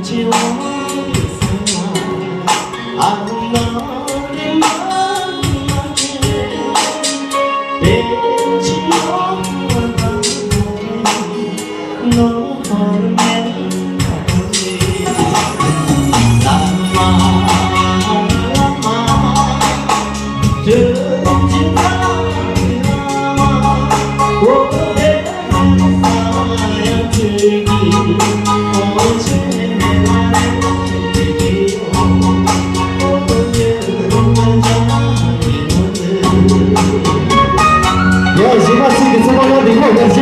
지워 안 너를 만나게 왠지 너만 너 모르면 가보지 라마 저진 사랑아 오래된 사연들이 어제 Merci, merci, que c'est vraiment des gros, merci.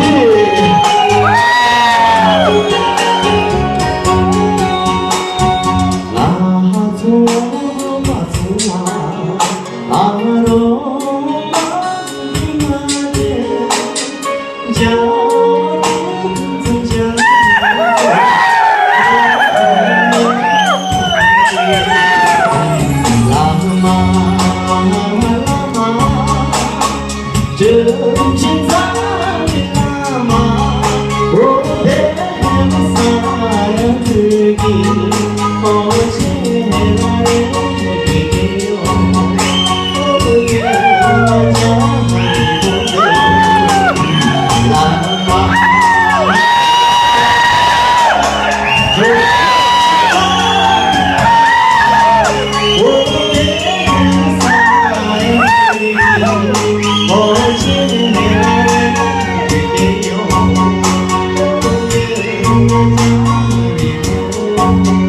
정신 사랑이 남아 오래된 사연들이 어제 나의 얘기요 오늘 Oh,